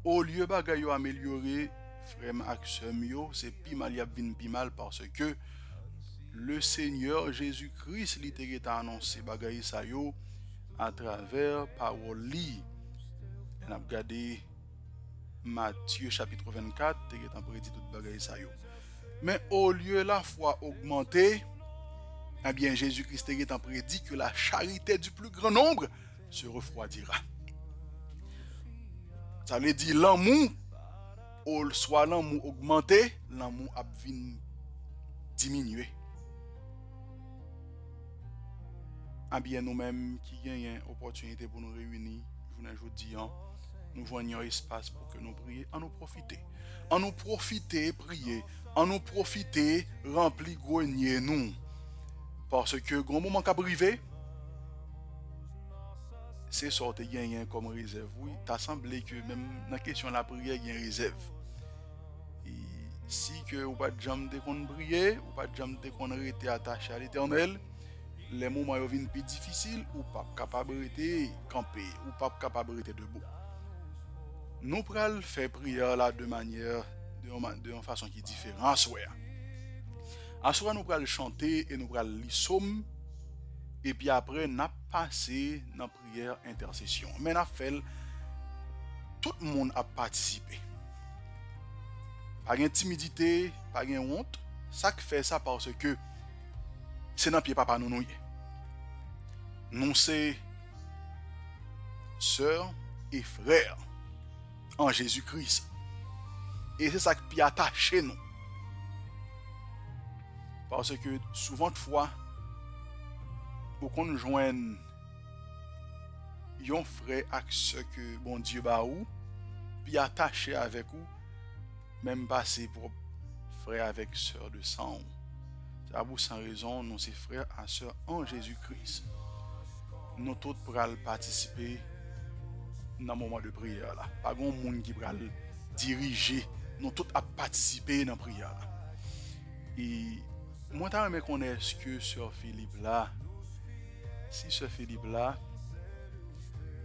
Au lieu bagay yo améliorer, frère ak sœm yo, c'est pi mal y a vin pi mal parce que le Seigneur Jésus-Christ li te get annoncé bagay sa yo à travers parole li. On a regardé Matthieu chapitre 24, te get en prédit tout bagay sa yo. Mais au lieu la foi augmenter, eh bien Jésus-Christ te get en prédit que la charité du plus grand nombre se refroidira. Ça veut dire l'amour, soit l'amour augmenté, l'amour a diminuer. Ah bien nous-mêmes qui gagnons opportunité pour nous réunir, aujourd'hui, nous voyons un espace pour que nous prions, en nous profiter. En nous profiter, prier, en nous profiter, remplir grenier nous. Parce que grand moment qu'a privé, c'est sorti gagné comme réserve. Oui, t'as semblé que même dans la question de la prière, il y a une réserve. Et si que ou pas de jambe de qu'on prier, ou pas de jambe de qu'on rester attaché à l'Éternel, les moments viennent plus difficiles ou pas capable de camper ou pas capable de debout. Nous pral faire prière là de manière de façon qui est différente. En soi, nous pral chanter et nous pral lire psaume et puis après n'a passé dans prière intercession. Mais n'a fait tout le monde a participé. Pas de timidité, pas de honte. Ça qui fait ça parce que c'est dans pied papa nous nous. Nous c'est sœurs et frères en Jésus-Christ. Et c'est ça qui est attaché nous. Parce que souvent de fois, qu'on joigne un frère avec ce que bon Dieu ba ou, puis attaché avec vous, même passer pour frère avec sœur de sang. C'est à vous sans raison, nous c'est frères et sœurs en Jésus-Christ. Nous tous pour participer dans le moment de prière là. Pas grand monde qui va diriger, nous tous à participer dans la prière là. Et moi je connais ce que sœur Philippe là. Si sœur Philippe là,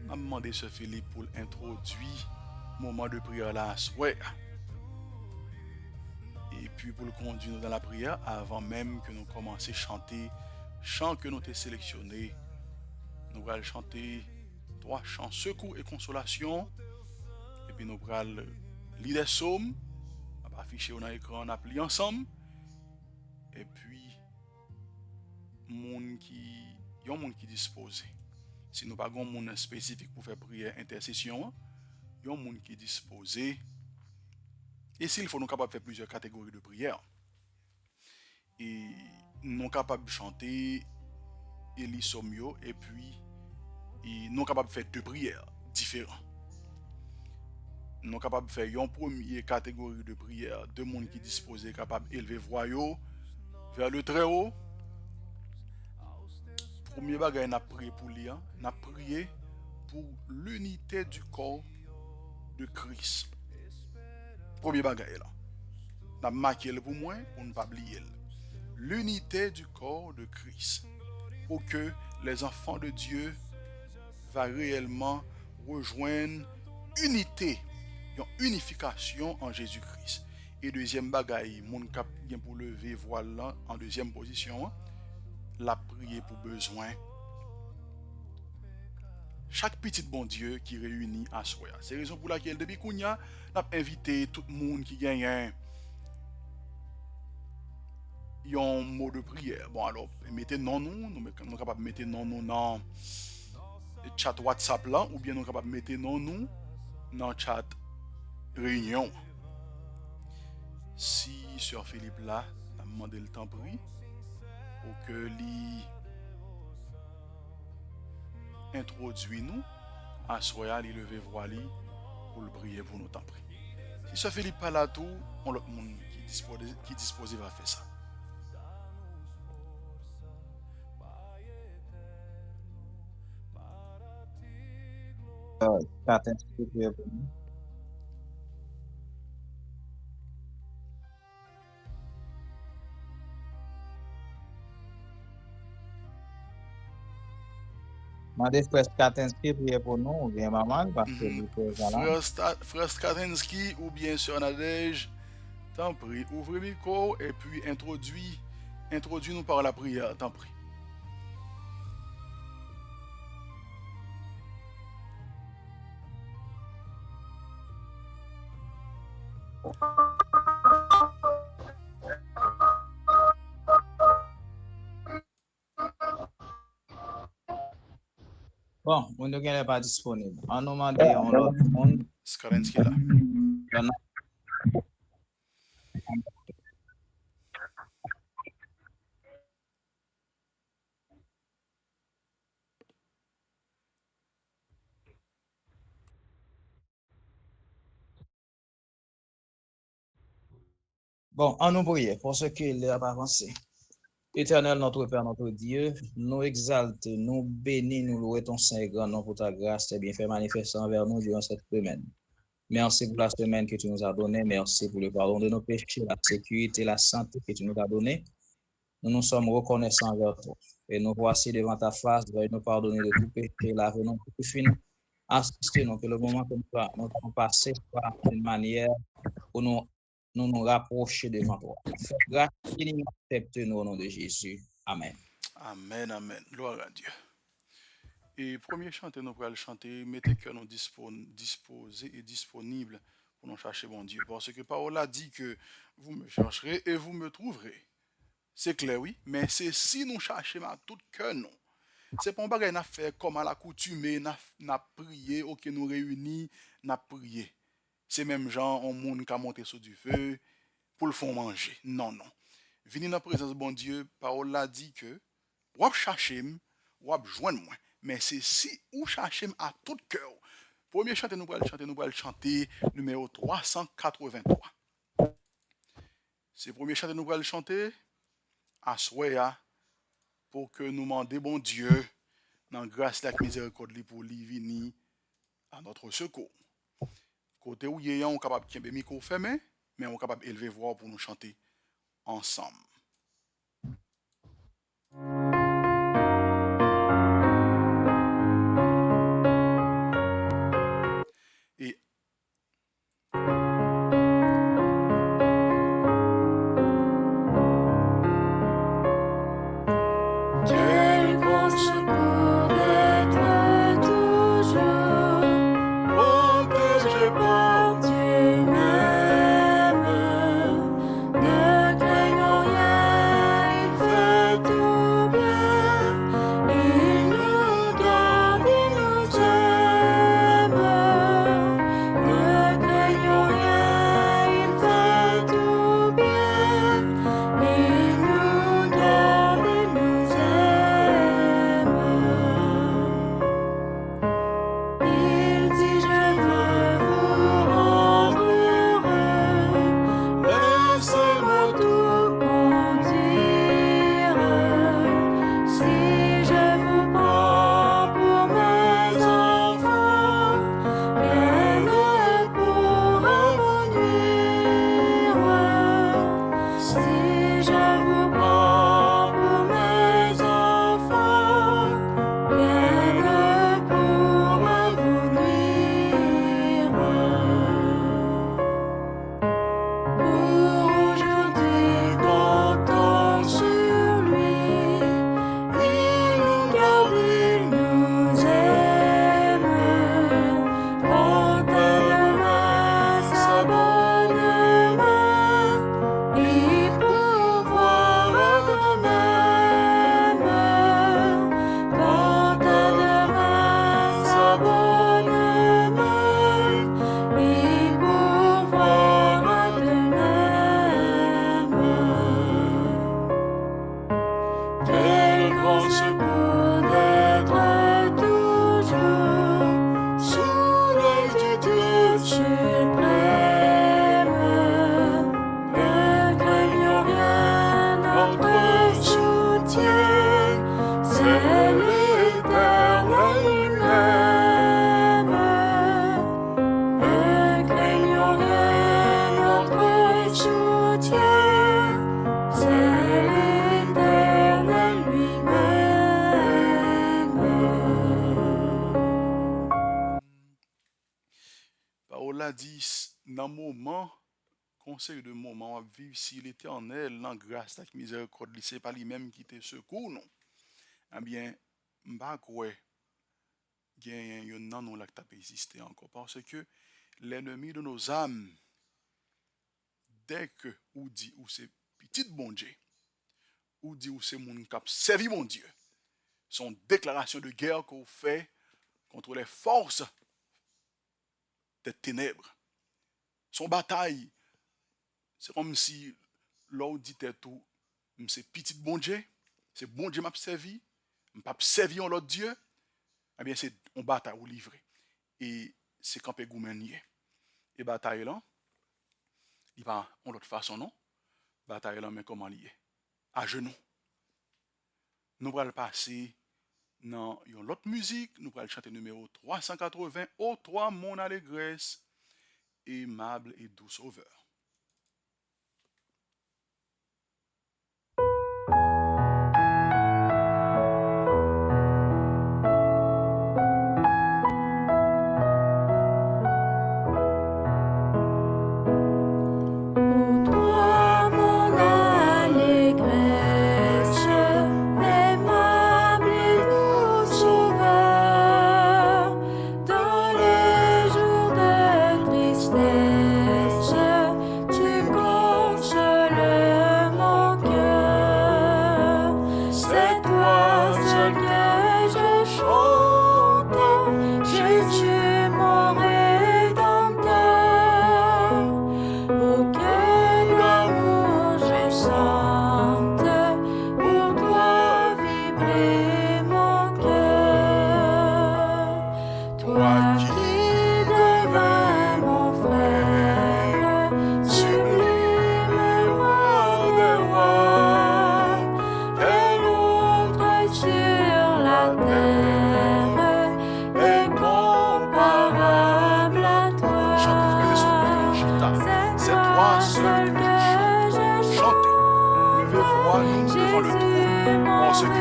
m'a demandé sœur Philippe pour introduire le moment de prière là. Ouais. Et puis pour le conduire dans la prière avant même que nous commencions à chanter chant que nous avons sélectionné. Nous allons chanter 3 chants secours et consolation. Et puis nous allons lire des psaumes. On va afficher sur l'écran, on applique ensemble. Et puis, il y a un monde qui est disposé. Si nous n'avons pas un monde spécifique pour faire prière intercession, il y a un monde qui est disposé. Et s'il faut, nous sommes capables de faire plusieurs catégories de prière. Et nous sommes capables de chanter et lire sommes et puis nous sommes capables de faire 2 prières différentes. Nous sommes capables de faire une première catégorie de prière de monde qui disposé capable d'élever voix vers le très haut. Premier bagage n'a prié pour lui, n'a prié pour l'unité du corps de Christ. Premier bagage là. N'a marqué pour moi pour ne pas oublier. L'unité du corps de Christ. Pour que les enfants de Dieu va réellement rejoindre unité, une unification en Jésus-Christ. Et deuxième bagaille, mon cap vient pour lever voile en deuxième position, la prière pour besoin. Chaque petit bon Dieu qui réunit à soi. C'est la raison pour laquelle depuis Kounia, n'a invité tout le monde qui gagne un mot de prière. Bon alors, mettez non nous sommes capables de mettre non nous dans chat WhatsApp là, ou bien nous sommes capables de mettre non nous dans le chat réunion. Si Sœur Philippe là, a demandé le temps pris pour que lui introduit nous, à soya lui lever voix pour le prier pour nous temps pris. Si Sœur Philippe pas là tout, on l'autre monde qui disposé va faire ça. Chat inscription. Mandez frère Katinski prier pour nous, ou bien maman, parce que Mhm. nous sommes là. Frère Stratinski ou bien Sœur Nadège, t'en prie, ouvrez le micro et puis introduis-nous par la prière, t'en prie. Bon, on ne pas disponible. On nous demande on l'autre monde. Stratinski est là. Bon, on nous prie pour ce qu'il a pas avancé. Éternel, notre Père, notre Dieu, nous exalte, nous bénis, nous louons ton Saint et grand nom pour ta grâce et bienfait manifesté envers nous durant cette semaine. Merci pour la semaine que tu nous as donnée. Merci pour le pardon de nos péchés, la sécurité, la santé que tu nous as donnée. Nous nous sommes reconnaissants envers toi. Et nous voici devant ta face, veuille nous pardonner de tout péché, laver-nous de tout fini. Assistez-nous que le moment que nous avons passé soit une manière pour nous rapprocher devant toi. Fais grâce infiniment, accepte-nous au nom de Jésus. Amen. Amen, amen. Gloire à Dieu. Et premier chanter, nous pourrons le chanter, mettez que nous disposés et disponibles pour nous chercher mon Dieu. Parce que Paul a dit que vous me chercherez et vous me trouverez. C'est clair, oui, mais c'est si nous cherchons à tout cœur, non. C'est pas un bagage n'a fait comme à l'accoutumée, n'a prié, ok, nous réunis, n'a prié. C'est même genre, on monde qui a monté sur du feu pour le fond manger. Non, non. Venir dans la présence de bon Dieu, parole l'a dit que, ou chercher, ou joindre moi. Mais c'est si ou chercher à tout cœur. Premier chanter, nous allons chanter numéro 383. C'est premier chanter, nous allons chanter à Soya pour que nous demandions bon Dieu dans grâce et la miséricorde pour lui venir à notre secours. Côté où il y a on capable de micro fermé, mais on est capable d'élever voix pour nous chanter ensemble. Et quel grand secours d'être toujours protégé par Dieu même. Ne craignons rien, Parole a dit, dans moment, conseil de moment, on va vivre si l'éternel, dans grâce, avec miséricorde, c'est pas lui-même qui te secoue, non. Eh bien, m'pa croire, il y a un non là qui t'a existé encore. Parce que l'ennemi de nos âmes, dès que ou dit ou c'est petit bon Dieu, ou dit ou c'est mon cap servi mon Dieu, son déclaration de guerre qu'on fait contre les forces des ténèbres. Son bataille, c'est comme si l'on dit tout, c'est petit bon Dieu, c'est bon Dieu m'a servi, m'a servi en l'autre Dieu, eh bien c'est une bataille ou livré. Et c'est campé goumenier. Et bataille là, il va en l'autre façon non, bataille là mais comment lié? À genoux. Nous allons passer dans une autre musique, nous allons chanter numéro 380, Ô toi mon allégresse, aimable et doux sauveur. Ô toi mon allégresse, aimable et doux sauveur, dans les jours de tristesse, tu consoles mon cœur. C'est toi seul que je chante, Jésus mon rédempteur. Au cœur d'amour je sente, pour toi vibrer mon cœur. Toi qui devins mon frère, sublime roi des rois, quel autre sur la terre est comparable à Chantez, frères et sœurs, toi? Chita. C'est toi seul que je Chantez. Levez voix, nous devant le trône. Jésus mon Parce que lui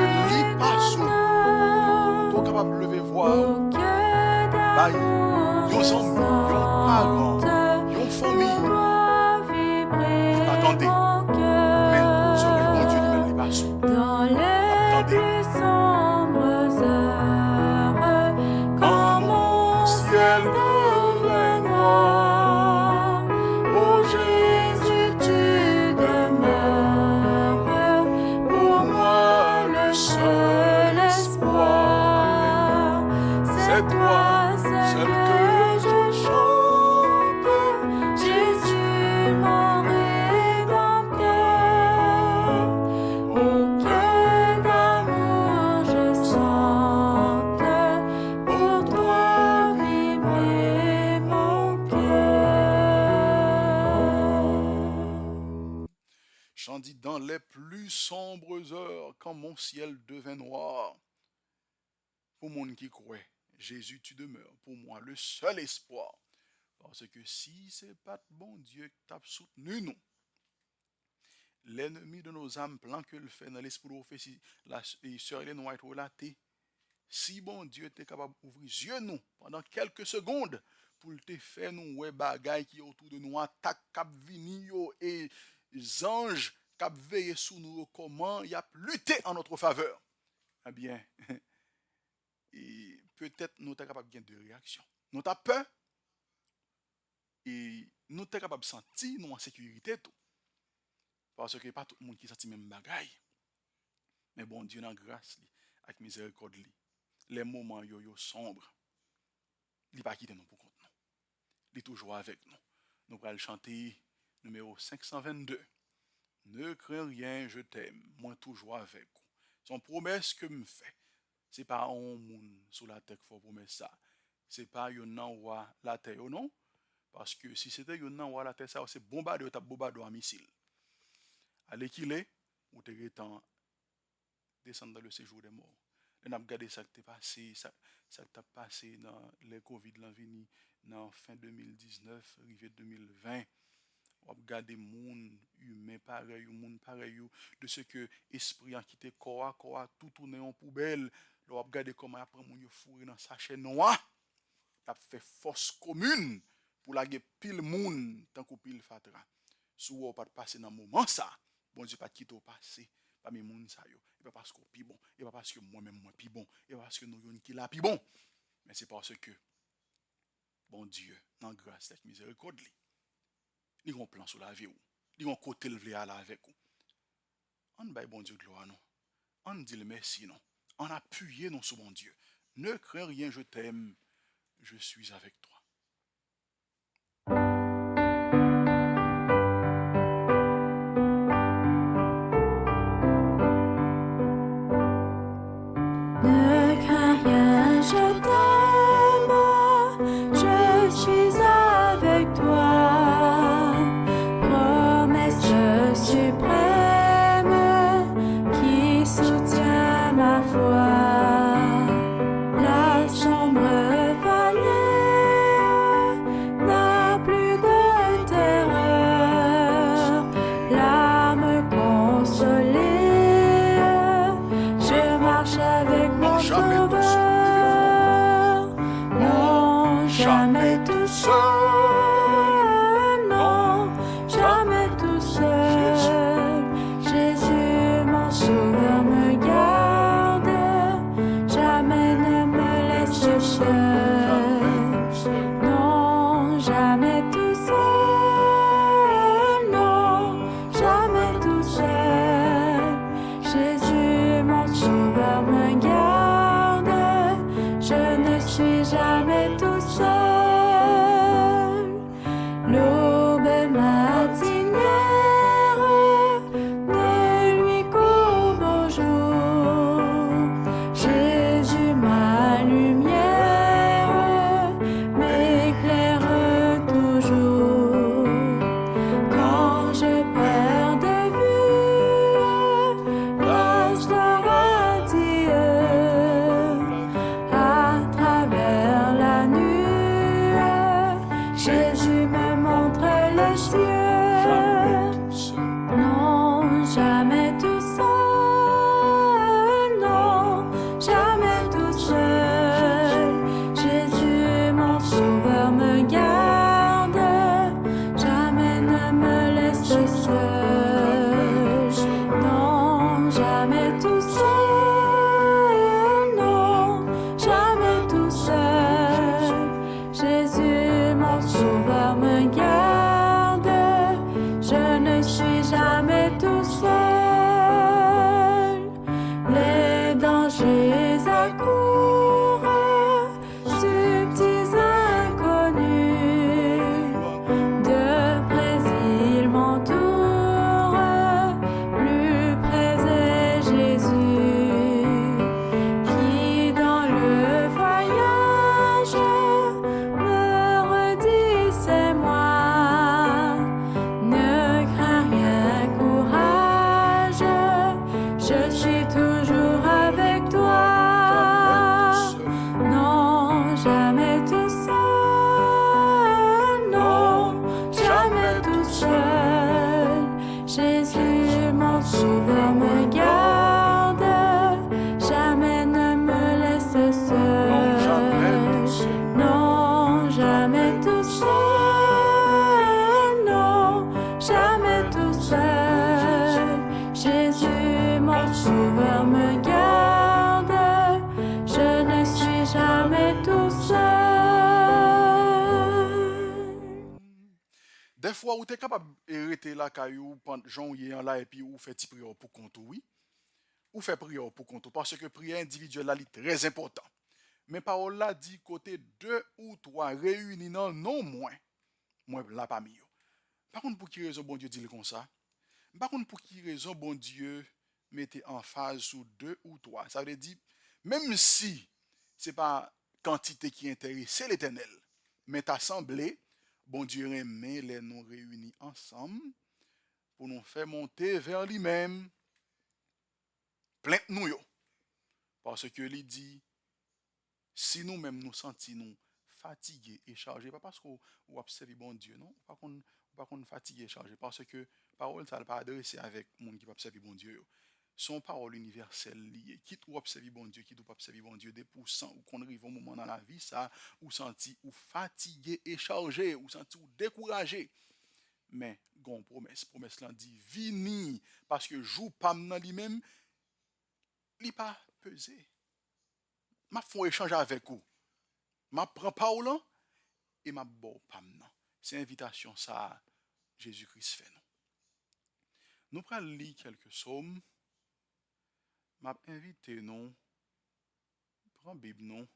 passe. rédempteur. Tout capable de lever voix. Au cœur Bah, d'amour yon je amis, yon parents, sente, yon pour famille. toi vibrer Attendez. mon Mais ce cœur. bon Dieu lui-même les passe. Dans les Attendez. plus sombres heures, quand mon ciel devient noir, ô Jésus, tu demeures pour moi le seul espoir. C'est toi seul que je chante, Jésus mon rédempteur. Au cœur d'amour je sente, pour toi vibrer mon cœur. Chant dit dans les plus sombres heures, quand mon ciel devint noir. Pour monde qui croit, Jésus, tu demeures pour moi le seul espoir. Parce que si c'est pas bon Dieu qui t'a soutenu nous, l'ennemi de nos âmes, plan que le fait dans l'esprit de fait, si la sœur Hélène White relaté, si bon Dieu était capable d'ouvrir les yeux nous pendant quelques secondes pour te faire nous ouais bagaille qui est autour de nous, attaque cap vini yo et les anges cap veiller sous nous comment il a lutté en notre faveur. Eh bien, et peut-être nous sommes capables de deux réactions. Nous avons peur et nous sommes capables de sentir nous en sécurité tout. Parce que pas tout le monde qui sent même bagaille. Mais bon Dieu dans grâce avec miséricorde les moments yo sombres, il pas quitter nous pour compte nous. Il est toujours avec nous. Nous allons chanter numéro 522. Ne crains rien, je t'aime, moi toujours avec vous. Son promesse que me fait. C'est pas un monde sur la terre qui faut promettre ça. C'est pas un nan roi la terre non. Parce que si c'était un nan roi la terre, ça c'est bombardé à missile. Allez qu'il est, ou te retan descendre dans le séjour des morts. On a regardé ça qui passé, ça qui passé dans les Covid l'enveni dans fin 2019, arrivé 2020. On a regardé monde humain pareil, monde pareil de ce que esprit en quitté corps à corps tout tourné en poubelle. On a regardé comment après mon yo fourré dans sachet noir. T'as fait force commune pour laguer pile moun tant que pile fatra. Sou ou pas passer dans moment ça, bon Dieu pas quitter passer parmi moun ça yo. Et pas parce qu'on pi bon, et pas parce que moi-même moi pi bon, et pas parce que nous yon qui la pi bon, mais c'est parce que bon Dieu, dans grâce et miséricorde li gon plan sur la vie ou, li gon côté le vle aller avec ou. On bay bon Dieu gloire non. On dit le merci non. On appuie non sur mon Dieu. Ne crains rien, je t'aime. Je suis avec toi. Ne crains rien, je t'aime, je suis avec toi. Promesse suprême qui soutient ma foi. La sombre vallée n'a plus de terreur. L'âme consolée, je marche avec mon Jamais tout seul. Sauveur. Non, jamais tout seul. Non, jamais tout seul. Jésus, mon Sauveur, me garde. Jamais ne me laisse seul. Non, jamais tout seul. Non, jamais tout seul. Jésus, mon Sauveur, me garde. Je ne suis jamais tout seul. L'aube matinière ne lui qu'au beau jour. Jésus, ma lumière, m'éclaire toujours. Quand je perds de vue l'instant radieux, à travers la nuit, Jésus me montre les cieux. Non, jamais tout seul. Non, jamais tout seul. Jésus, mon Sauveur, me garde. Jamais ne me laisse seul. Non, jamais tout seul. Non, jamais tout seul. Jésus, mon Sauveur, me garde. Je ne suis jamais tout seul. Les dangers accourent, subtils inconnus. De près ils m'entourent, plus près est Jésus, qui dans le voyage me redit c'est moi. Ne crains rien, courage, je suis toujours avec toi. Non, jamais tout seul. Non, jamais tout seul. Jésus, mon Sauveur, me garde. Jamais ne me laisse Non, jamais tout seul. seul. Non, jamais tout seul. Non, jamais tout seul. Jésus, mon Sauveur, me garde. Je ne suis jamais tout seul. Des fois, ou t'es capable d'arrêter la caillou pendant Jean y là et puis ou fait petit prière pour compte oui. Ou fait prière pour compte parce que prière individuelle là est très important. Mais parole là dit côté 2 ou 3 réunis dans non moins. Moi là parmi eux. Par contre pour qui raison bon Dieu dit comme ça? Par contre pour qui raison bon Dieu mettez en phase sous 2 ou 3. Ça veut dire même si c'est pas quantité qui intéresse l'Éternel, mais assemblée, bon Dieu remet les nous réunis ensemble pour nous faire monter vers lui-même. Plainte nous yo. Parce que lui dit si nous-mêmes nous sentons fatigués et chargés, pas parce qu'on observe bon Dieu, non? Pas qu'on fatigué et chargé, parce que parole ça pas adressé avec monde qui observe bon Dieu. son parole universelle liée. Quitte ou observer bon Dieu, quitte ou pas observer bon Dieu, des pourcents ou qu'on arrive au moment dans la vie, ça, ou senti ou fatigué et chargé, ou senti ou découragé. Mais, gon promesse là dit, vini, parce que jou pam nan li même, li pas pesé. Ma font échange avec vous. Ma prend parole et ma bon pam nan. C'est invitation ça, Jésus-Christ fait nous. Nous prenons lire quelques psaumes. M'a invité nous, prends Bible nous,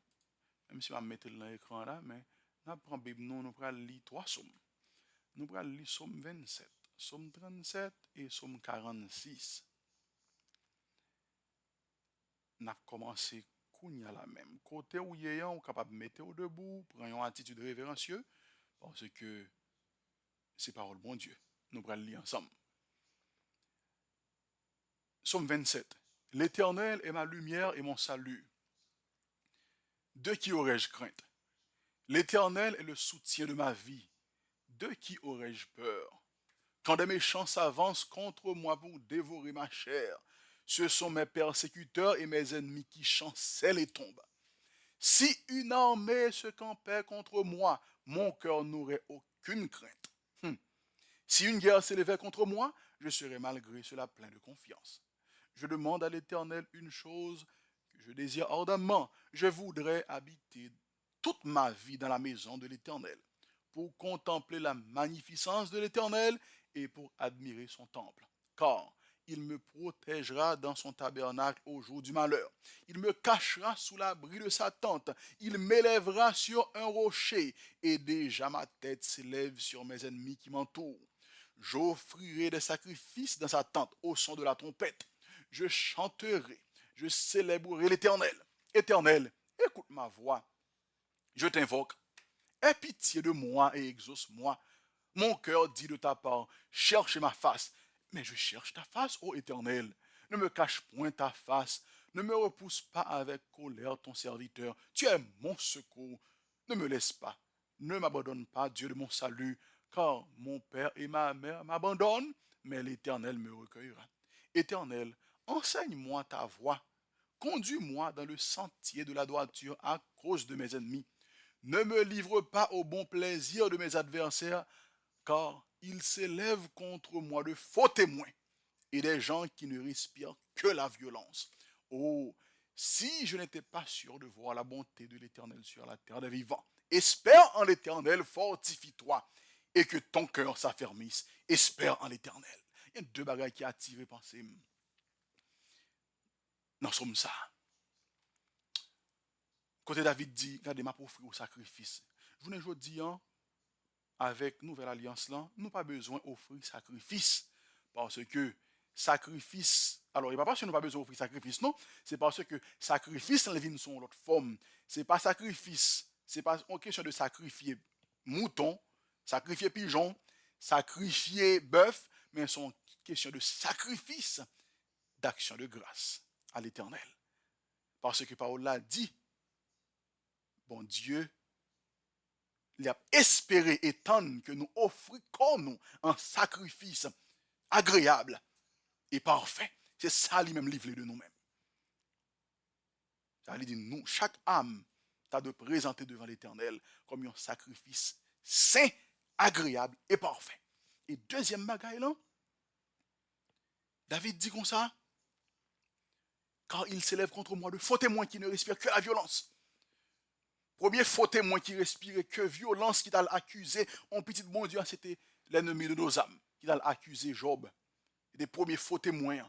même si on va mettre dans l'écran là, mais nous prend Bible nous prenons lire trois psaumes. Nous prenons lire psaume 27, psaume 37 et psaume 46. Nous avons commencé kounya la même. Côté où y on capable de mettre au debout, prendre une attitude révérencieuse, parce que c'est parole bon Dieu. Nous prenons lire ensemble. Psaume 27. L'Éternel est ma lumière et mon salut. De qui aurais-je crainte? L'Éternel est le soutien de ma vie. De qui aurais-je peur? Quand des méchants s'avancent contre moi pour dévorer ma chair, ce sont mes persécuteurs et mes ennemis qui chancellent et tombent. Si une armée se campait contre moi, mon cœur n'aurait aucune crainte. Si une guerre s'élevait contre moi, je serais malgré cela plein de confiance. Je demande à l'Éternel une chose que je désire ardemment. Je voudrais habiter toute ma vie dans la maison de l'Éternel, pour contempler la magnificence de l'Éternel et pour admirer son temple. Car il me protégera dans son tabernacle au jour du malheur. Il me cachera sous l'abri de sa tente. Il m'élèvera sur un rocher, et déjà ma tête s'élève sur mes ennemis qui m'entourent. J'offrirai des sacrifices dans sa tente au son de la trompette. Je chanterai, je célébrerai l'Éternel. Éternel, écoute ma voix. Je t'invoque. Aie pitié de moi et exauce-moi. Mon cœur dit de ta part, cherche ma face. Mais je cherche ta face, ô Éternel. Ne me cache point ta face. Ne me repousse pas avec colère ton serviteur. Tu es mon secours. Ne me laisse pas. Ne m'abandonne pas, Dieu de mon salut, car mon père et ma mère m'abandonnent, mais l'Éternel me recueillera. Éternel, enseigne-moi ta voie. Conduis-moi dans le sentier de la droiture à cause de mes ennemis. Ne me livre pas au bon plaisir de mes adversaires, car ils s'élèvent contre moi de faux témoins et des gens qui ne respirent que la violence. Oh, si je n'étais pas sûr de voir la bonté de l'Éternel sur la terre des vivants. Espère en l'Éternel, fortifie-toi, et que ton cœur s'affermisse. Espère en l'Éternel. Il y a deux bagages qui attirent pensée. Dans somme ça. Côté David dit, regardez, m'a offrir au sacrifice. Je vous dis, avec nouvelle alliance là, nous pas besoin d'offrir sacrifice. Parce que sacrifice, alors il n'y a pas parce que nous pas besoin d'offrir sacrifice, non. C'est parce que sacrifice, les vignes sont l'autre forme. C'est pas sacrifice. C'est pas une question de sacrifier mouton, sacrifier pigeon, sacrifier bœuf, mais c'est une question de sacrifice, d'action de grâce à l'Éternel. Parce que Paul l'a dit, bon Dieu, il a espéré et tant que nous offrions comme nous un sacrifice agréable et parfait. C'est ça lui-même livré de nous-mêmes. Ça veut dire nous, chaque âme, t'as de présenter devant l'Éternel comme un sacrifice saint, agréable et parfait. Et deuxième bagaille là, David dit comme ça, car il s'élève contre moi de faux témoins qui ne respirent que la violence. Premier faux témoin qui respirait que violence qui t'a accusé, en petit bon Dieu, c'était l'ennemi de nos âmes, qui t'a accusé Job. Des premiers faux témoins,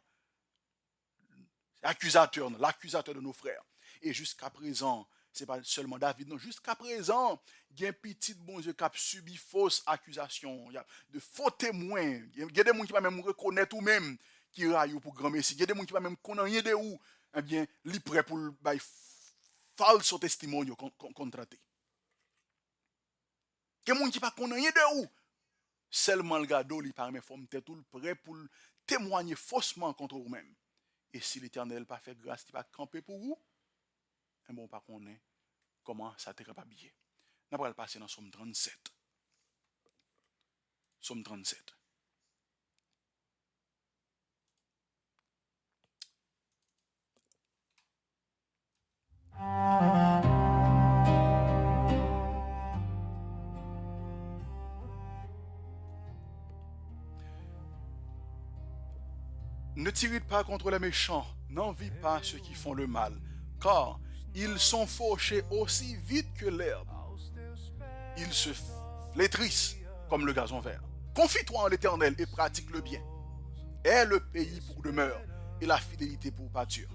l'accusateur de nos frères. Et jusqu'à présent, ce n'est pas seulement David, non, jusqu'à présent, il y a un petit bon Dieu qui a subi fausse accusation, il y a de faux témoins, il y a des gens qui ne peuvent même reconnaître ou même qui raillent pour grand messie, il y a des gens qui ne peuvent même connaître de où, eh bien, ils prêt pour le falso testimonio contraté. Il y a des gens qui ne peuvent pas connaître de où, seulement le gado, il parle, mais il faut tout prêt pour témoigner faussement contre vous-même. Et si l'Éternel n'a pas fait grâce, il va camper pour vous, et bon, pas qu'on est comment ça t'est capable. Nous allons passer dans Somme 37. Somme 37. Ne t'irrite pas contre les méchants, n'envie pas ceux qui font le mal, car ils sont fauchés aussi vite que l'herbe. Ils se flétrissent comme le gazon vert. Confie-toi en l'Éternel et pratique le bien. Aie le pays pour demeure et la fidélité pour pâture.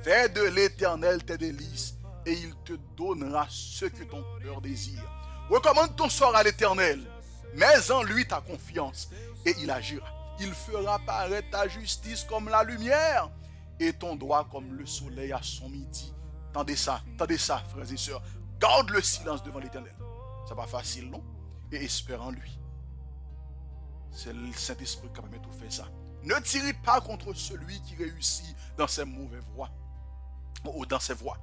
Fais de l'Éternel tes délices et il te donnera ce que ton cœur désire. Recommande ton sort à l'Éternel, mets en lui ta confiance et il agira. Il fera paraître ta justice comme la lumière et ton droit comme le soleil à son midi. Tendez ça, frères et sœurs. Garde le silence devant l'Éternel. C'est pas facile, non? Et espère en lui. C'est le Saint-Esprit qui permet tout faire ça. Ne t'irrite pas contre celui qui réussit dans ses mauvaises voies, ou dans ses voies.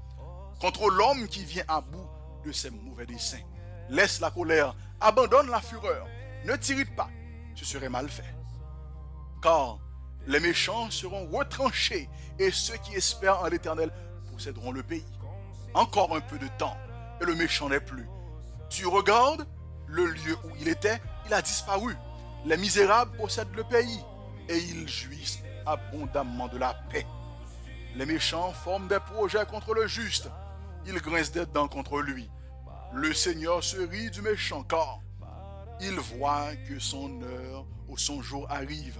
Contre l'homme qui vient à bout de ses mauvais desseins. Laisse la colère, abandonne la fureur. Ne t'irrite pas, ce serait mal fait. Car les méchants seront retranchés et ceux qui espèrent en l'Éternel posséderont le pays. Encore un peu de temps et le méchant n'est plus. Tu regardes le lieu où il était, il a disparu. Les misérables possèdent le pays et ils jouissent abondamment de la paix. Les méchants forment des projets contre le juste. Ils grincent des dents contre lui. Le Seigneur se rit du méchant car il voit que son heure ou son jour arrive.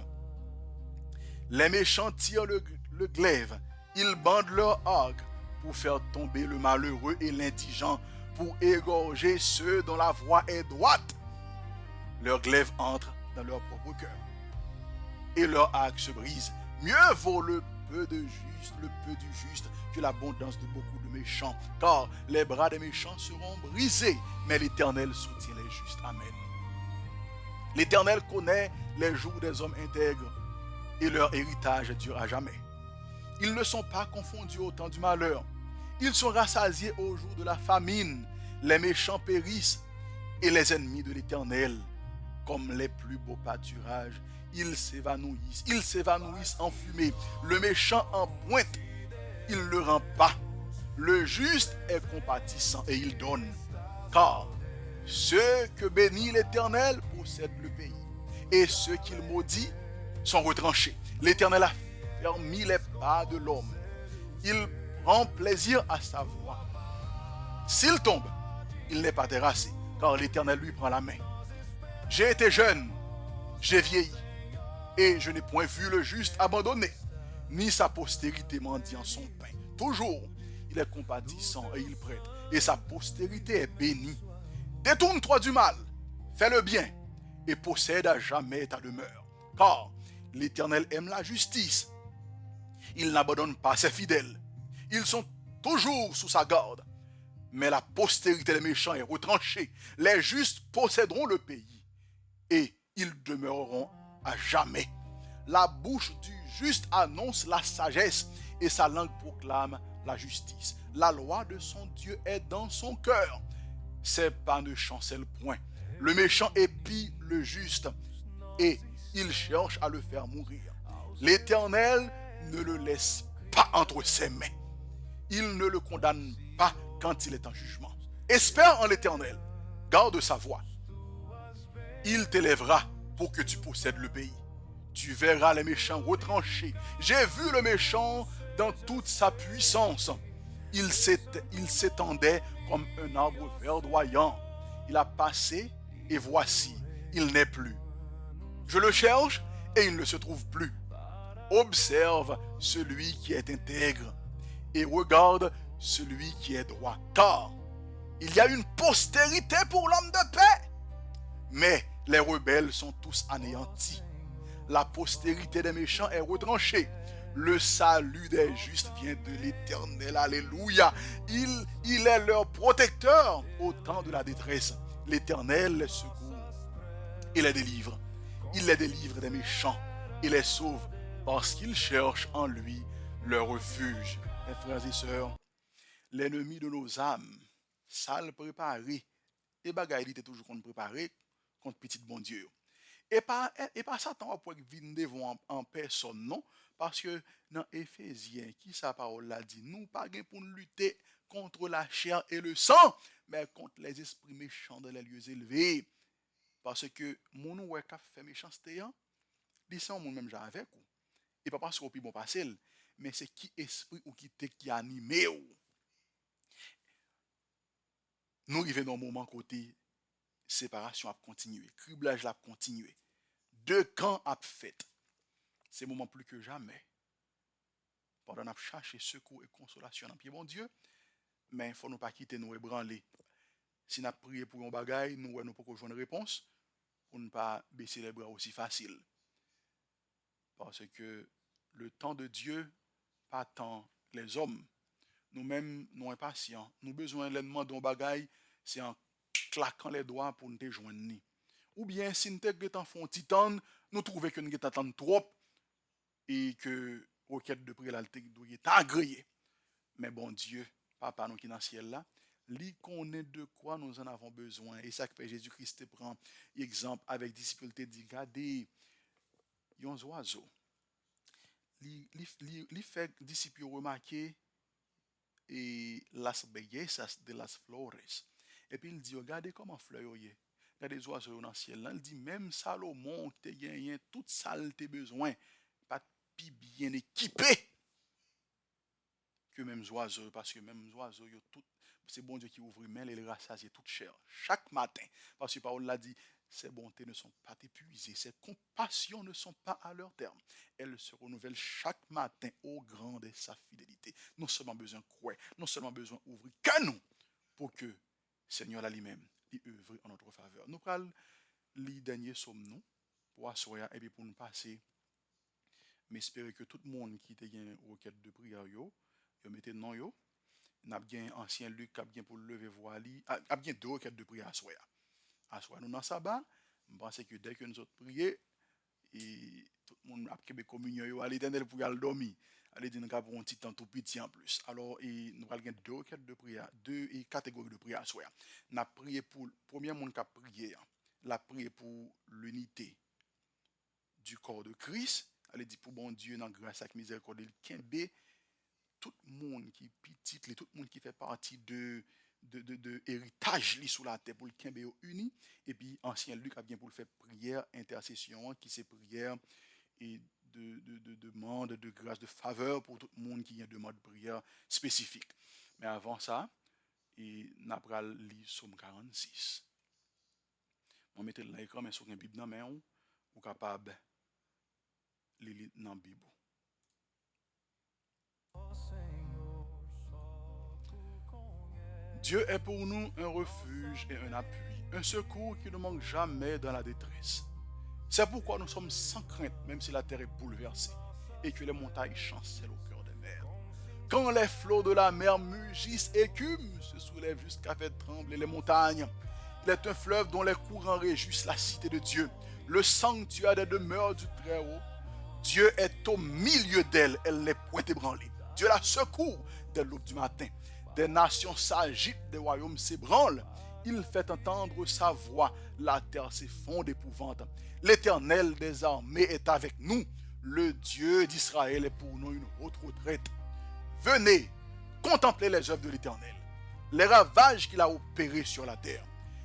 Les méchants tirent le glaive. Ils bandent leur arc pour faire tomber le malheureux et l'indigent, pour égorger ceux dont la voie est droite. Leur glaive entre dans leur propre cœur et leur arc se brise. Mieux vaut le peu du juste que l'abondance de beaucoup de méchants, car les bras des méchants seront brisés, mais l'Éternel soutient les justes. Amen. L'Éternel connaît les jours des hommes intègres et leur héritage dure à jamais. Ils ne sont pas confondus au temps du malheur. Ils sont rassasiés au jour de la famine. Les méchants périssent et les ennemis de l'Éternel, comme les plus beaux pâturages, ils s'évanouissent en fumée. Le méchant en pointe, il ne rend pas. Le juste est compatissant et il donne. Car ceux que bénit l'Éternel possèdent le pays, et ceux qu'il maudit sont retranchés. L'Éternel a fermi les pas de l'homme. Il prend plaisir à sa voix. S'il tombe, il n'est pas terrassé, car l'Éternel lui prend la main. J'ai été jeune, j'ai vieilli, et je n'ai point vu le juste abandonné, ni sa postérité mendiant son pain. Toujours, il est compatissant et il prête, et sa postérité est bénie. Détourne-toi du mal, fais le bien, et possède à jamais ta demeure. Car l'Éternel aime la justice. Il n'abandonne pas ses fidèles. Ils sont toujours sous sa garde. Mais la postérité des méchants est retranchée. Les justes posséderont le pays, et ils demeureront à jamais. La bouche du juste annonce la sagesse, et sa langue proclame la justice. La loi de son Dieu est dans son cœur. Ses pas ne chancellent point. Le méchant épie le juste, et il cherche à le faire mourir. L'Éternel ne le laisse pas entre ses mains. Il ne le condamne pas quand il est en jugement. Espère en l'Éternel, garde sa voie. Il t'élèvera pour que tu possèdes le pays. Tu verras les méchants retranchés. J'ai vu le méchant dans toute sa puissance. Il s'étendait comme un arbre verdoyant. Il a passé et voici, il n'est plus. Je le cherche et il ne se trouve plus. Observe celui qui est intègre et regarde celui qui est droit. Car il y a une postérité pour l'homme de paix. Mais les rebelles sont tous anéantis. La postérité des méchants est retranchée. Le salut des justes vient de l'Éternel. Alléluia. Il est leur protecteur au temps de la détresse. L'Éternel les secourt et les délivre. Il les délivre des méchants et les sauve parce qu'ils cherchent en lui leur refuge. Mes frères et sœurs, l'ennemi de nos âmes, ça le préparé. Et bagaille était toujours qu'on préparer contre petit bon Dieu. Et pas Satan pour venir devant en personne, non. Parce que dans Éphésiens, qui sa parole l'a dit, nous pas pour nous lutter contre la chair et le sang, mais contre les esprits méchants dans les lieux élevés. Parce que mon ouais qui fait méchanceté, ils sont mon même genre avec vous. Et pas parce qu'on peut bon passer, mais c'est qui esprit ou qui animé ou. Nous arrivons dans un moment côté séparation a continué, criblage a continué. Deux camps a fait. C'est moment plus que jamais. Pendant qu'on a cherché secours et consolation dans pied bon Dieu, mais il ne faut nous pas quitter nous ébranler. Si nous avons prié pour un bagaille, nous ne pouvons pas jouer une réponse pour ne pas baisser les bras aussi facile. Parce que le temps de Dieu, pas tant les hommes. Nous-mêmes, nous impatients. Nous avons besoin de demander un bagaille, c'est en claquant les doigts pour nous joindre. Ou bien, si nous avons fait un titan, nous trouvons que nous avons trop et que requête de prière doit être agréée. Mais bon Dieu, Papa nous qui est dans le ciel là, lui connaît de quoi nous en avons besoin. Et ça que Jésus-Christ prend exemple avec difficulté dit regardez, yon oiseau. Li fait disciples remarquer et las bellezas de las flores. Et puis il dit regardez comment fleur y est. Regardez les oiseaux dans le ciel là, il dit même Salomon qui te gagné tout ça te besoin, pas plus bien équipé que même oiseaux, parce que même oiseaux, c'est bon Dieu qui ouvre les mains et les rassasier toute chair. Chaque matin, parce que Paul l'a dit, ces bontés ne sont pas épuisées, ces compassions ne sont pas à leur terme. Elles se renouvellent chaque matin au grand de sa fidélité. Non seulement besoin de croire, non seulement besoin d'ouvrir que nous, pour que Seigneur là lui-même, il œuvre en notre faveur. Nous prenons les derniers sommes nous, pour assurer et puis pour nous passer. Mais espérer que tout le monde qui a une requête de prière, yo mettez non yo. N'a bien ancien Luc qui a bien pour lever voix li, a bien deux requêtes de prière à soir. À soir nous dans sabbat, je pense que dès que nous autres prier et tout le monde a kebe communion yo à l'Éternel pour aller dormir. Allez dire nous pour un petit temps tout petit en plus. Alors nous allons deux requêtes de prière, deux catégories de prière à soir. N'a prié pour premier monde qui a prié, la prière pour l'unité du corps de Christ. Allez dire pour bon Dieu dans grâce et miséricorde il kembe tout le monde qui petit, tout le monde qui fait partie de héritage sous la terre pour le Kembe uni. Et puis, ancien Luc a bien pour le faire prière, intercession, qui c'est prière et de demande, de grâce, de faveur pour tout le monde qui a une demande de prière spécifique. Mais avant ça, nous allons lire Psaume 46. On met là écran, mais sur une Bible dans la main, ou capable de lire dans la Bible. Dieu est pour nous un refuge et un appui, un secours qui ne manque jamais dans la détresse. C'est pourquoi nous sommes sans crainte, même si la terre est bouleversée et que les montagnes chancellent au cœur des mers. Quand les flots de la mer mugissent, écument, se soulèvent jusqu'à faire trembler les montagnes. Il est un fleuve dont les courants réjouissent la cité de Dieu, le sanctuaire des demeures du Très-Haut. Dieu est au milieu d'elle, elle n'est point ébranlée. Dieu la secourt dès l'aube du matin. Des nations s'agitent, des royaumes s'ébranlent. Il fait entendre sa voix, la terre s'effondre d'épouvante. L'Éternel des armées est avec nous. Le Dieu d'Israël est pour nous une haute retraite. Venez, contemplez les œuvres de l'Éternel, les ravages qu'il a opérés sur la terre.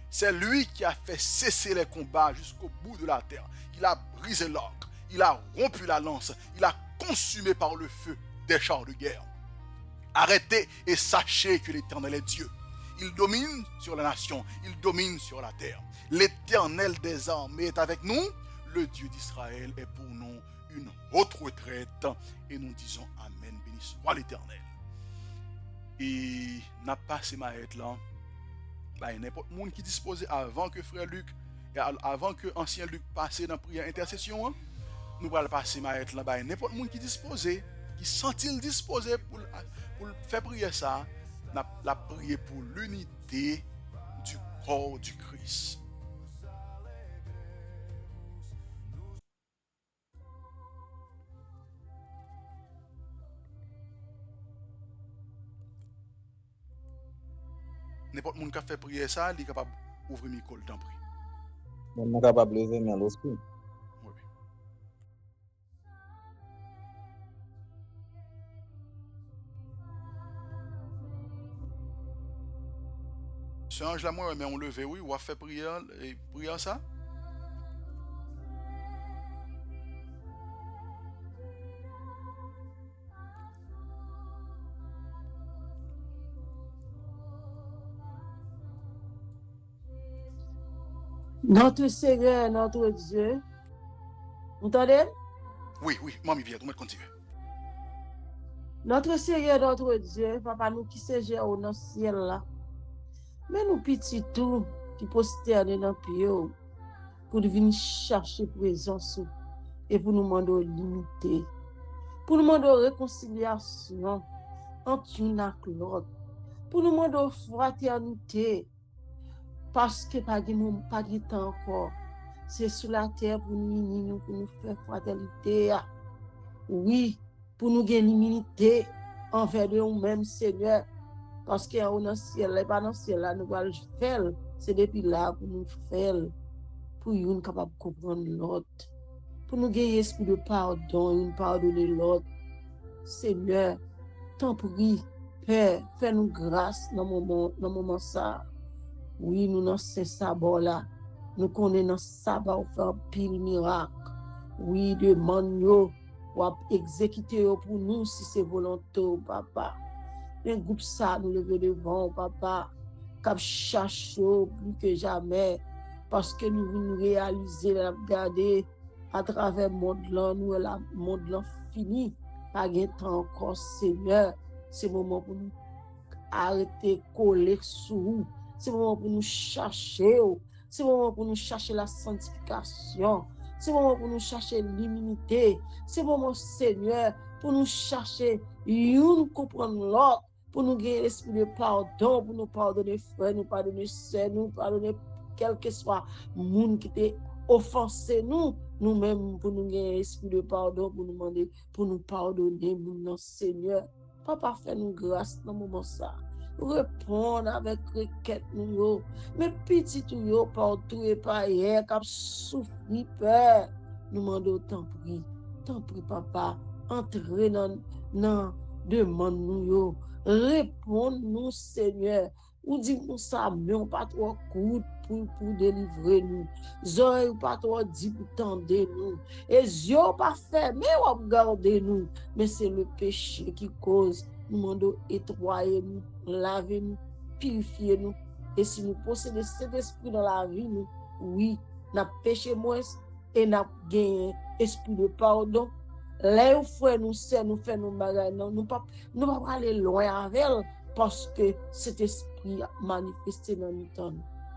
C'est lui qui a fait cesser les combats jusqu'au bout de la terre. Il a brisé l'arc, il a rompu la lance, il a consumé par le feu des chars de guerre. Arrêtez et sachez que l'Éternel est Dieu. Il domine sur la nation, il domine sur la terre. L'Éternel des armées est avec nous. Le Dieu d'Israël est pour nous une haute retraite. Et nous disons Amen, béni soit l'Éternel. Et n'a pas ces maîtres là. Il y a n'importe monde qui disposait avant que frère Luc, avant que ancien Luc passe dans la prière intercession, nous allons passer maître là. Il y a n'importe monde qui disposait, qui sent-il disposé pour faire prier ça, la prier pour l'unité du corps du Christ. N'importe monde qui a fait prier ça, il est capable d'ouvrir le micro, t'en prie. On est capable de lever mais l'esprit. Ce ange là, moi, mais on levé, oui, ou a fait prière, et prière ça? Notre Seigneur, notre Dieu. Vous entendez? Oui, oui, Mamie Pierre, vous continue. Notre Seigneur, notre Dieu, Papa, nous qui siégeons au dans le ciel là. Mais nous petits tout qui posternent dans le pied pour venir chercher présence et pour nous demander l'unité. Pour nous demander réconciliation entre une et l'autre. Pour nous demander fraternité. Parce que pas de temps encore. C'est sur la terre pour nous faire fraternité. Oui, pour nous gagner l'unité envers nous-mêmes, Seigneur. Parce que dans le ciel, pas dans le ciel, là, nous allons le faire. C'est depuis là pour nous faire. Pour nous capable de comprendre l'autre. Pour nous gagner l'esprit de pardon, nous pardonner l'autre. Seigneur, t'en prie, Père, fais-nous grâce dans le moment ça. Oui, nous dans ce sabbat là. Nous connaissons dans ce sabbat pour faire pile miracle. Oui, demande-nous pour exécuter pour nous si c'est volontaire, papa. Un groupe ça, nous lever devant, papa. Cap cherche plus que jamais. Parce que nous voulons réaliser, regarder à travers le monde là, nous, le monde là fini. Pas de temps encore, Seigneur. C'est le moment pour nous arrêter, coller sur nous. C'est le moment pour nous chercher. C'est le moment pour nous chercher la sanctification. C'est le moment pour nous chercher l'immunité. C'est le moment, Seigneur, pour nous chercher, nous comprendre l'autre, pour nous gagner l'esprit de pardon, pour nous pardonner frères, nous pardonner sœurs, nous pardonner quel que soit le monde qui t'a offensé nous-mêmes, pour nous gagner l'esprit de pardon, pour nous demander, pour nous pardonner, nous, Seigneur. Papa, fais-nous grâce dans le moment ça. Répondre avec requête nous. Mais petit tout yo partout et pas hier cap souffrir peur. Nous demandons tant prie papa, entrer dans demande nous yo. Réponds nous Seigneur. Ou dit nous ça mais on pas trop court pour délivrer nous. Zoé pas trop dit pour tendre nous. Et yeux pas fermé ou garder nous. Mais c'est le péché qui cause. Nous demandons nettoyer nous, laver nous, purifier nous. Et si nous possédons cet esprit dans la vie, nous, oui, nous péché moins et nous gagné esprit de pardon. Là où frère nous sert, nous fait nos bagages, nous pas aller loin avec elle parce que cet esprit a manifesté dans nous temps.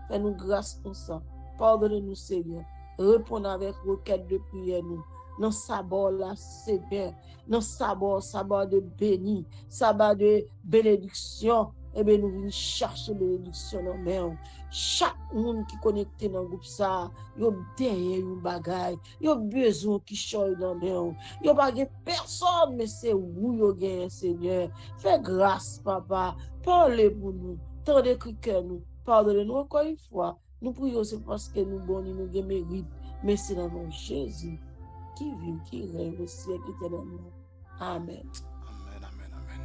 Fais-nous grâce pour ça. Pardonnez-nous, Seigneur. Répondez avec requête de prière nous. Dans sabbat là, c'est bien. Dans sabbat de béni, sabbat de bénédiction. Eh bien, nous venons chercher bénédiction dans le chaque monde qui est connecté dans le groupe ça, il y a derrière une bagaille, il y a besoin qui change dans le il n'y a pas personne, mais c'est vous, il y a Seigneur. Fais grâce, papa. Parlez pour nous. Tendez que nous. Pardonnez-nous encore une fois. Nous prions, c'est parce que nous bons, nous avons mérite. Mais c'est dans mon Jésus qui vit, qui règne au siècle éternellement. Amen. Amen, amen, amen.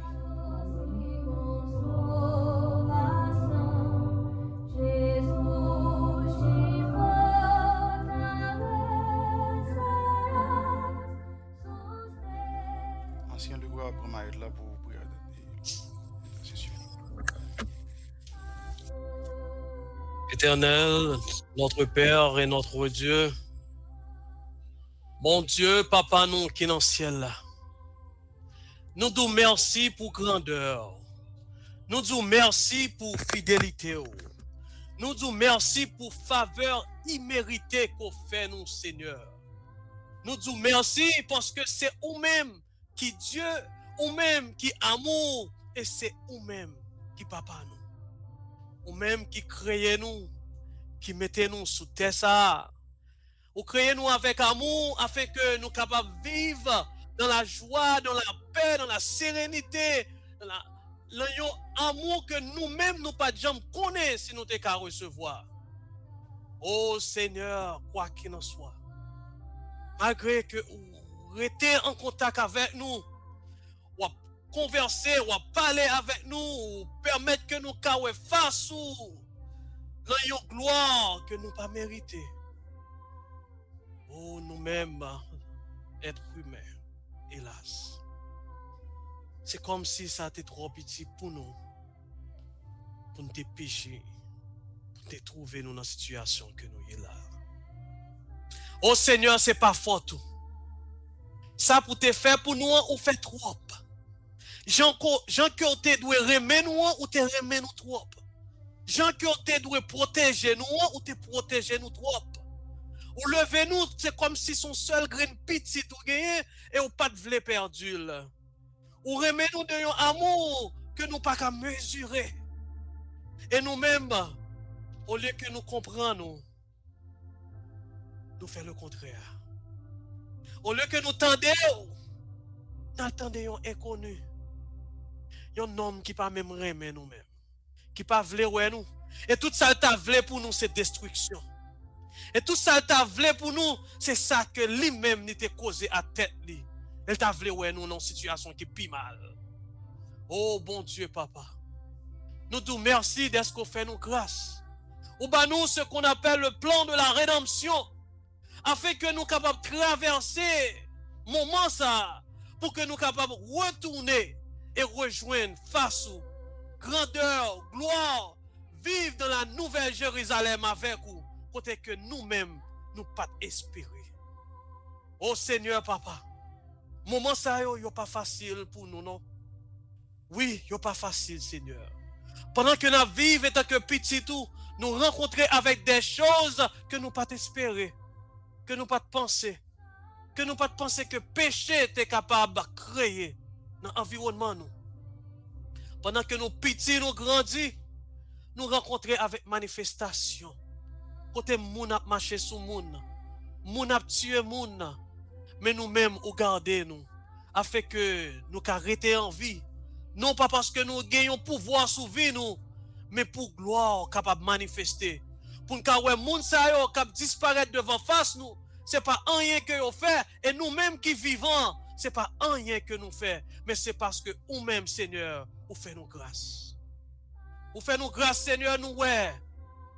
Ancien le roi après m'arrête là pour prier. C'est sûr. Éternel, notre Père et notre Dieu, mon Dieu, Papa, nous qui est dans le ciel là, nous disons merci pour grandeur, nous disons merci pour fidélité, nous disons merci pour faveur imméritée qu'on fait nous, Seigneur. Nous disons merci parce que c'est vous-même qui Dieu, vous-même qui amour, et c'est vous-même qui Papa nous. Vous-même qui créez nous, qui mettez nous sous terre ça. Vous créez nous avec amour afin que nous capables de vivre dans la joie, dans la paix, dans la sérénité, dans l'amour que nous-mêmes nous pas jamais connaissons si nous t'es qu'à recevoir. Oh Seigneur, quoi qu'il en soit, malgré que vous restez en contact avec nous, ou converser, ou parler avec nous, ou permettre que nous caouer face ou dans une gloire que nous pas mérité. Oh, nous-mêmes, êtres humains, hélas. C'est comme si ça était trop petit pour nous te pécher, pour te trouver nous dans la situation que nous y là. Oh Seigneur, c'est pas fort tout. Ça pour te faire pour nous ou fait trop. Jean que te doit remettre nous ou te remet nous trop. Jean que te doit protéger nous ou te protéger nous trop. Ou lever nous, c'est comme si son seul grain petit ou gagné et ou pas de vle perdu. Ou remet nous de un amour que nous pas qu'à mesurer. Et nous-mêmes, au lieu que nous comprenions, nous faisons le contraire. Au lieu que nous tendions, nous attendons un inconnu. Un homme qui pas même remet nous-mêmes, qui pas voulu ouais nous. Et tout ça t'a voulu pour nous, c'est destruction. Et tout ça t'a voulu pour nous, c'est ça que lui-même n'était causé à tête lui. Elle t'a voulu ouais nous dans une situation qui est plus mal. Oh bon Dieu, papa. Nous disons merci d'être qu'on fait nous grâce. Ou bah nous ce qu'on appelle le plan de la rédemption, afin que nous capables de traverser moment ça, pour que nous capables de retourner et rejoindre face aux grandeur, gloire, vivre dans la nouvelle Jérusalem avec vous, côté que nous-mêmes nous pas espérer. Oh Seigneur papa, moment ça yo pas facile pour nous non. Oui, yo pas facile Seigneur. Pendant que nous vivons tant que petit tout, nous rencontrer avec des choses que nous pas espérer, que nous pas penser, que nous pas penser que péché était capable de créer dans l'environnement nous. Pendant que nous petits nous grandis, nous rencontrer avec manifestation. Côté moun a marché sous moun, moun a tué moun, mais nous-mêmes ou garder nous, afin que nous arrêter en vie. Non pas parce que nous gagnons pouvoir sur vie nous, mais pour gloire capable de manifester. Pour que ouais moun sa yo capable disparaître devant face nous, c'est pas rien que nous fait et nous-mêmes qui vivons, c'est pas rien que nous fait, mais c'est parce que nous-mêmes Seigneur, vous fait nous grâce. Vous fait nous grâce Seigneur nous ouais.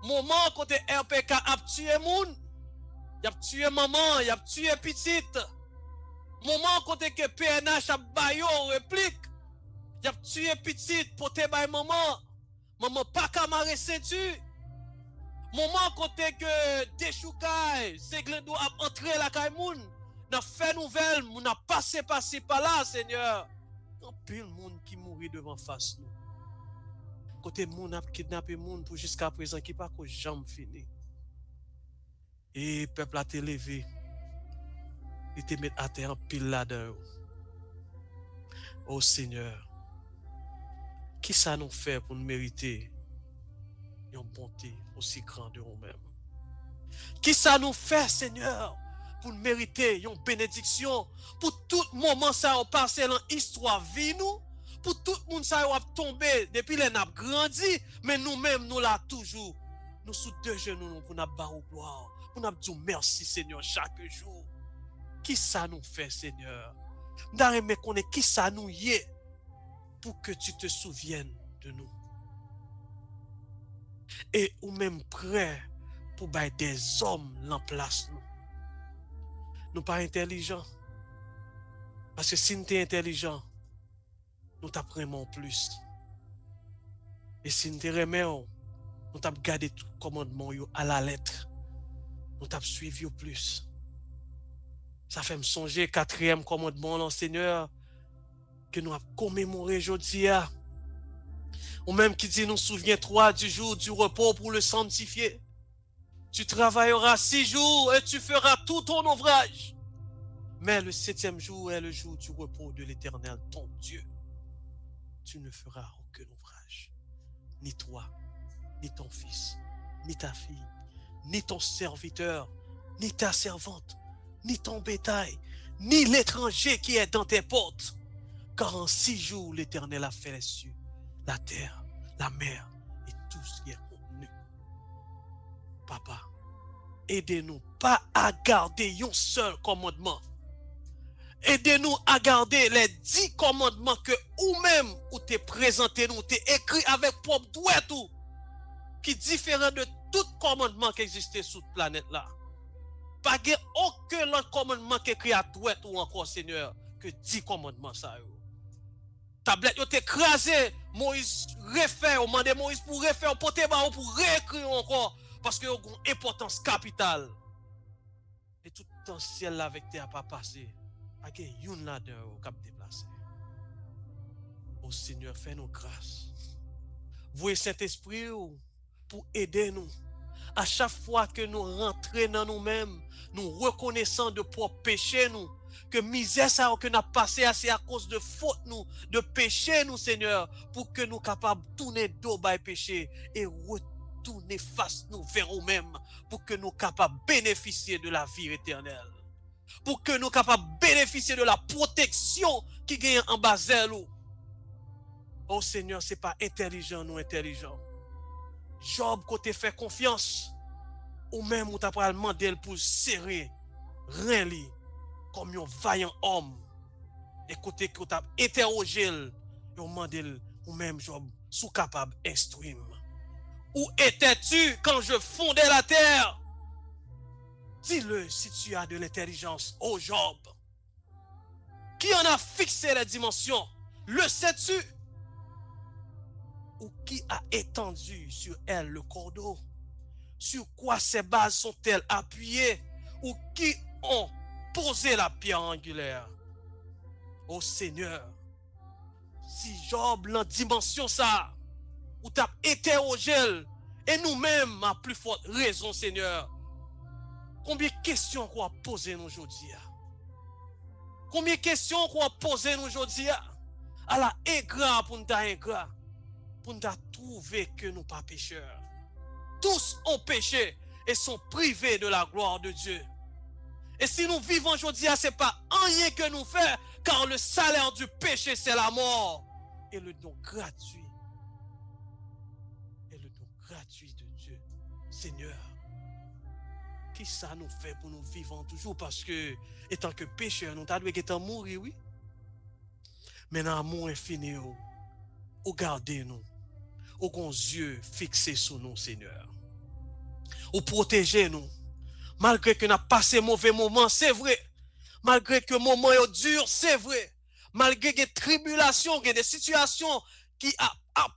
Moment côté RPK a tué moun, y a tué maman, y a tué petite. Moment côté que PNH a bayo réplique. Y a tué petite pour te bay maman. Maman pas camaré ceinture. Moment côté que Dechoukay, Seglendo a entré la Kaimoun. N'a fait nouvelle, moun a passé par là, Seigneur. Un pile monde qui mourit devant face nous. Côté moun a kidnappé moun pour jusqu'à présent qui pas que jambe fini. Et peuple a te levé. Il te met à terre en pile là-dedans. Oh Seigneur. Qui ça nous fait pour nous mériter une bonté aussi grande de nous-mêmes? Qui ça nous fait, Seigneur, pour nous mériter une bénédiction? Pour tout moment ça a passé dans l'histoire vie nous, pour tout le monde ça a tombé depuis les n'a grandi, mais nous-mêmes nous là toujours, nous sous deux genoux pour nous barrer gloire, pour nous dire merci Seigneur chaque jour. Qui ça nous fait, Seigneur? Nous aimons connaître qui ça nous y est. Pour que tu te souviennes de nous. Et ou même prêt pour bailler des hommes en place nous. Nous pas intelligents. Parce que si nous sommes intelligents, nous t'apprenons plus. Et si nous te remettons, nous t'avons gardé tout commandement à la lettre. Nous t'avons suivi plus. Ça fait me songer 4e commandement, non, Seigneur, que nous avons commémoré aujourd'hui. Ou même qui dit, nous souviens-toi du jour du repos pour le sanctifier. Tu travailleras 6 jours et tu feras tout ton ouvrage. Mais le 7e jour est le jour du repos de l'Éternel, ton Dieu. Tu ne feras aucun ouvrage. Ni toi, ni ton fils, ni ta fille, ni ton serviteur, ni ta servante, ni ton bétail, ni l'étranger qui est dans tes portes. Car en 6 jours, l'Éternel a fait les cieux, la terre, la mer et tout ce qui est contenu. Papa, aidez-nous pas à garder un seul commandement. Aidez-nous à garder les 10 commandements que ou même ou t'es présenté nous, t'es écrit avec propre doigt tout. qui est différent de tout commandement qui existait sur la planète là. Pas aucun autre commandement qui est créé à toi ou encore Seigneur que 10 commandements ça yo. Tablette yo t'écrasé, Moïse refait, on demandé Moïse pour refaire, pour réécrire encore parce que yo une importance capitale. Et tout le ciel là avec terre pas passé. Pas que youn là dedans cap déplacé. Oh Seigneur, fais-nous grâce. Voyez Saint-Esprit pour aider nous. À chaque fois que nous rentrons dans nous-mêmes, nous reconnaissons de propres péchés nous, que misère ça que nous avons passé c'est à cause de faute nous, de péché nous Seigneur, pour que nous capables de tourner dos by péché et retourner face nous vers nous-mêmes, pour que nous capables de bénéficier de la vie éternelle. Pour que nous capables de bénéficier de la protection qui gagne en bas d'elle. Oh Seigneur, c'est pas intelligent nous intelligent. Job, côté fait confiance, ou même ou t'as pas demandé pour serrer rien li comme un vaillant homme. Et côté que t'as interrogé, ou demandé ou même Job, sous capable instruire. Où étais-tu quand je fondais la terre? Dis-le si tu as de l'intelligence, ô Job. Qui en a fixé les dimensions? Le sais-tu? Ou qui a étendu sur elle le cordeau? Sur quoi ces bases sont-elles appuyées? Ou qui ont posé la pierre angulaire? Ô Seigneur, si Job la dimension ça, ou t'as interrogé, et nous-mêmes à plus forte raison, Seigneur, combien de questions qu'on a posées nous aujourd'hui? Combien de questions qu'on a posées nous aujourd'hui? À la ingrat pour nous ingrat. Pour nous trouver que nous pas pécheurs. Tous ont péché et sont privés de la gloire de Dieu. Et si nous vivons aujourd'hui, ce n'est pas rien que nous faisons, car le salaire du péché, c'est la mort. Et le don gratuit. Et le don gratuit de Dieu. Seigneur, qui ça nous fait pour nous vivre toujours? Parce que, étant que pécheurs, nous devons mourir, oui. Mais dans l'amour infini, regardez-nous. Au grands yeux fixés sur nous, Seigneur. Ou protégez-nous. Malgré que nous avons passé mauvais moments, c'est vrai. Malgré que le moment est dur, c'est vrai. Malgré que des tribulations, des situations qui a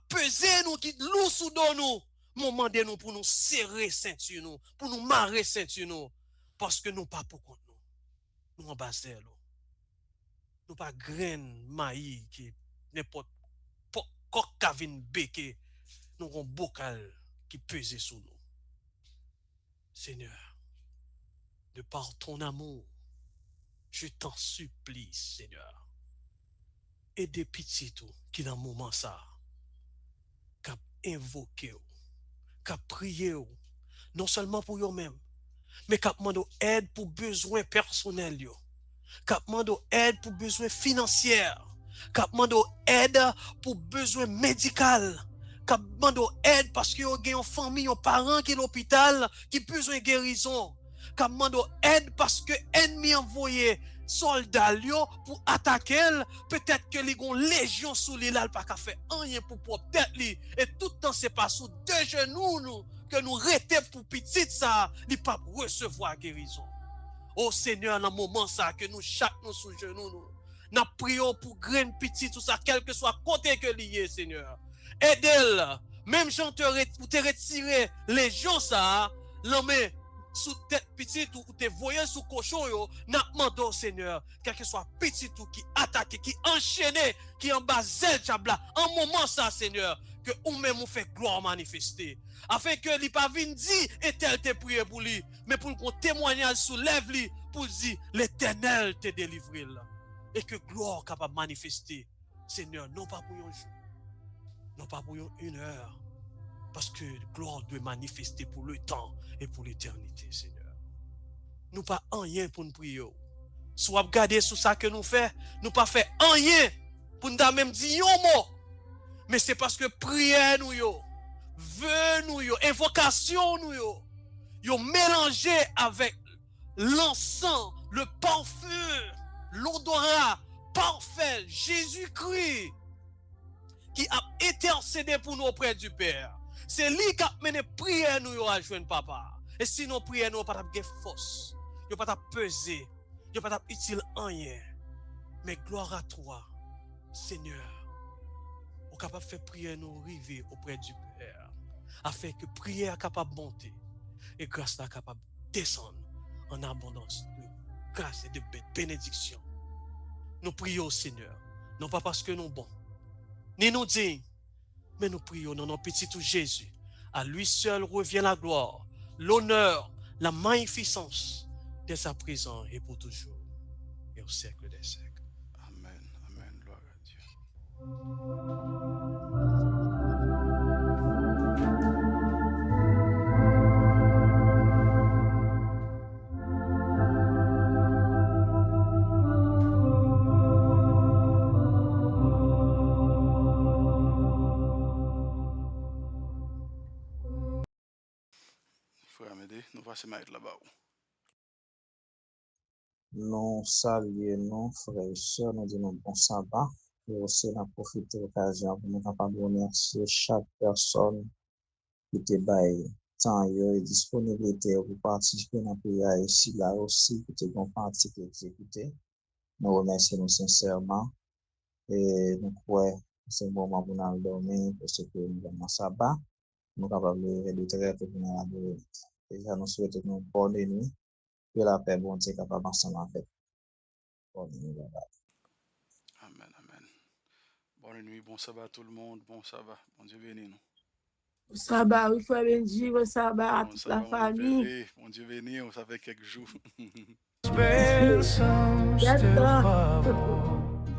pesé nous, qui lourd sous nous, demandez-nous pour nous serrer ceinture nous, pour nous marrer ceinture nous. Parce que nous pas pour compte nous. Nous en bas nous pas graine maïs qui n'importe quoi kavin béké. Nous avons un bocal qui pèse sur nous. Seigneur, de par ton amour, je t'en supplie, Seigneur. Aide petit tout qui dans le moment ça, qu'a invoqué, qu'a prié, non seulement pour eux-mêmes, mais qu'a demandé aide pour besoins personnels, qu'a demandé aide pour besoins financiers, qu'a demandé aide pour besoins médicaux. Qui demande aide parce qu'il y a une famille, un parent qui est à l'hôpital, qui a besoin de guérison. Qui demande aide parce que l'ennemi a envoyé soldats pour attaquer. Peut-être que les gens légion sous l'île, il pas faire rien pour peut-être lui. Et tout le temps, c'est pas sous deux genoux nous, que nous restons pour petit ça, il pas recevoir guérison. Oh Seigneur, dans le moment ça, que nous chaque nous sous genoux, nous prions pour graine petit, tout ça, quel que soit côté que lié, Seigneur. Aide-le. Même si on te retiré les gens ça, l'homme sous tête petite ou te voyant sous cochon yo, n'a demandé au Seigneur, quel que soit petit ou qui attaque, qui enchaîné, qui en bas zel chabla, en moment ça Seigneur, que ou même on fait gloire manifester. Afin que li pas vinn dit et tel te prié pour lui, mais pour qu'on témoignage soulève lui pour dire l'Éternel te délivré là. Et que gloire capable manifester. Seigneur, non pas pour un jour. Non pas pour une heure. Parce que gloire doit manifester pour le temps et pour l'éternité, Seigneur. Nous pas rien pour nous prier. Soit regarder sur ça que nous faisons, nous pas fait rien pour nous même dire un mot. Mais c'est parce que prière nous yo, vœux nous yo, invocation nous yo mélangé avec l'encens, le parfum, l'odorat parfait, Jésus-Christ, qui a intercédé pour nous auprès du Père. C'est lui qui a mené prière nous à joindre papa. Et sinon prière nous pas de force. Yo pas peser. Yo pas utile rien. Mais gloire à toi, Seigneur. On est capable de faire prière nous arriver auprès du Père. Afin que prière capable de monter. Et grâce là capable de descendre en abondance de grâce et de bénédiction. Nous prions au Seigneur. Non pas parce que nous bons. Ni nous dignes. Mais nous prions dans notre petit tout Jésus. À lui seul revient la gloire, l'honneur, la magnificence dès sa présence et pour toujours. Et au siècle des siècles. Amen. Amen. Gloire à Dieu. Frère Amédée, nous passons mettre là-bas. Nous saluons nos frères et sœurs, nous disons bon sabbat. Et aussi, on a profité de l'occasion pour nous capables de remercier chaque personne qui te baille temps et disponibilité pour participer dans la prière ici, là aussi, qui te gon partie qui exécuté. Nous remercions nous sincèrement et nous croyons que c'est un bon moment pour nous dormir parce que nous avons un sabbat. Nous sommes capables de très pour nous adorer. Déjà, nous souhaitons une bonne nuit. Que la paix, bon Dieu, capable ensemble avec. Bonne nuit, bye bye. Amen, amen. Bonne nuit, bon sabbat à tout le monde, bon sabbat. Bon Dieu bénisse nous. Bon sabbat, oui, frère Benji, bon sabbat à Bon toute sabbat, la mon famille. préféré. Bon Dieu bénisse, on ça fait quelques jours. D'accord.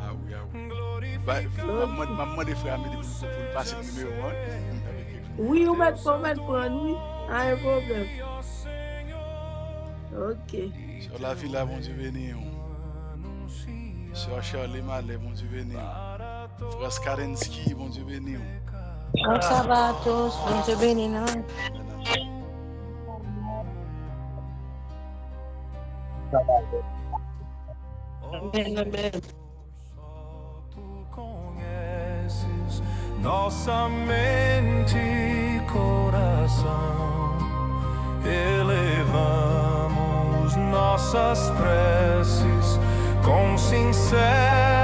Ah oui, ah oui. Maman des frères Amédée pour le passer le numéro 1. Oui, on met prendre, oui. Pas un problème. Ok. Sur la ville là, bon Dieu bénisse. Sur Charlie Mallet, bon Dieu bénisse. Frère Skarensky, bon Dieu bénisse. Bon sabbat à tous, bon Dieu béni, non? Amen, amen. Nossa mente e coração, elevamos nossas preces com sincero